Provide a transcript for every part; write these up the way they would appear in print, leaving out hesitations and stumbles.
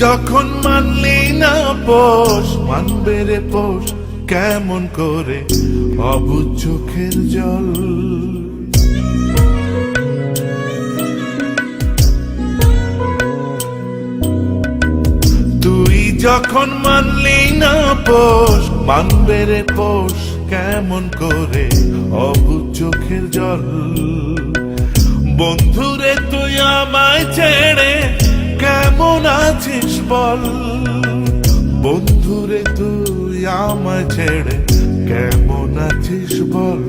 যখন মানলি না পোষ, মানবে রে পোষ কেমন করে অবুঝ চোখের জল। তুই যখন মানলি না পোষ, মানবে রে পোষ কেমন করে অবুঝ চোখের জল। বন্ধুরে তুই আমায় ছেড়ে কেমন আছিস বল, বন্ধুরে তুই আমায় ছেড়ে কেমন আছিস বল।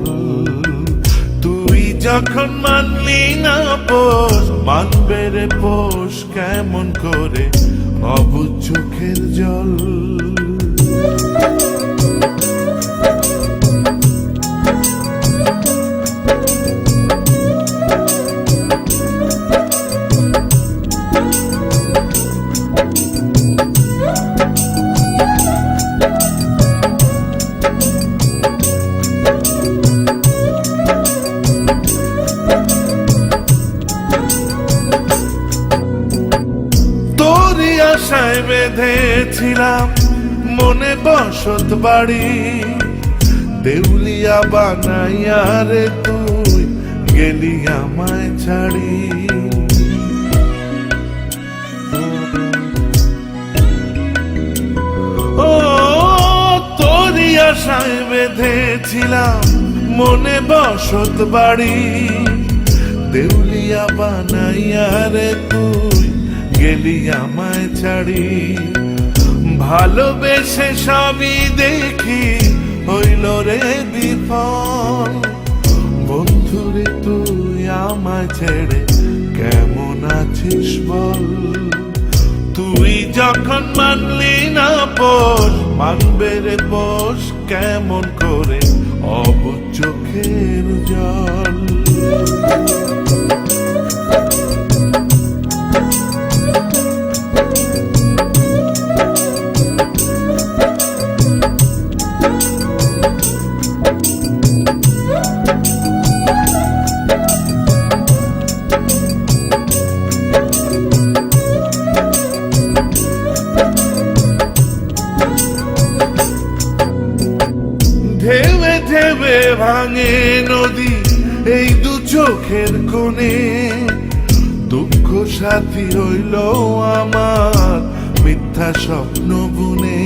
তুই যখন মানলি না পোষ, মানবে রে পোষ কেমন করে অবুঝ চোখের জল। আশায় বেঁধেছিলাম মনে বসত বাড়ি, দেউলিয়া বানাইয়া রে তুই গেলি আমায় ছাড়ি। ও তোরই আশায় বেঁধেছিলাম মনে বসত বাড়ি, দেউলিয়া বানাইয়া রে তুই গেলি আমায় ছাড়ি। ভালোবেসে সবই দেখি হইল রে বিফল, বন্ধুরে তুই আমায় ছেড়ে কেমন আছিস বল। তুই যখন মানলি না পোষ, মানবে রে পোষ কেমন করে অবুঝ চোখের জল। ঢেউে ঢেউে ভাঙে নদী এই দু চোখের কোণে, দুঃখ সাথী হইল আমার মিথ্যা স্বপ্ন বুনে।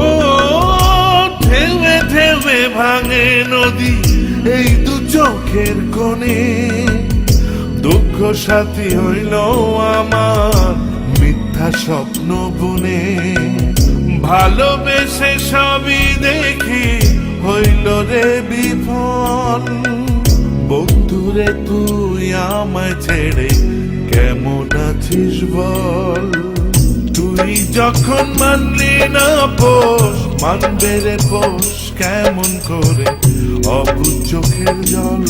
ও ঢেউে ঢেউে ভাঙে নদী এই দু চোখের কোণে, দুঃখ সাথী হইল আমার মিথ্যা স্বপ্ন বুনে। ভালোবেসে সবই দেখি হইল রে বিফল, বন্ধুরে তুই আমায় ছেড়ে কেমন আছিস বল। তুই যখন মানলি না পোষ, মানবে রে পোষ কেমন করে অবুঝ চোখের জল।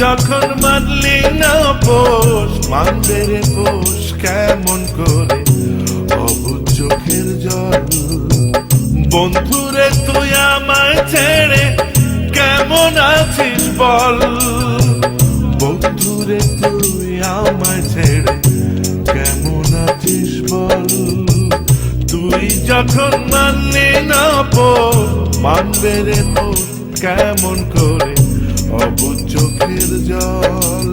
যখন মানলি না পোষ, মানবে রে পোষ কেমন করে অবুঝ চোখের জল। বন্ধুরে তুই আমায় ছেড়ে কেমন আছিস বল, বন্ধুরে তুই আমায় ছেড়ে কেমন আছিস বল। তুই যখন মানলি না পোষ, মানবে রে পোষ কেমন করে অবুঝ চোখের জল।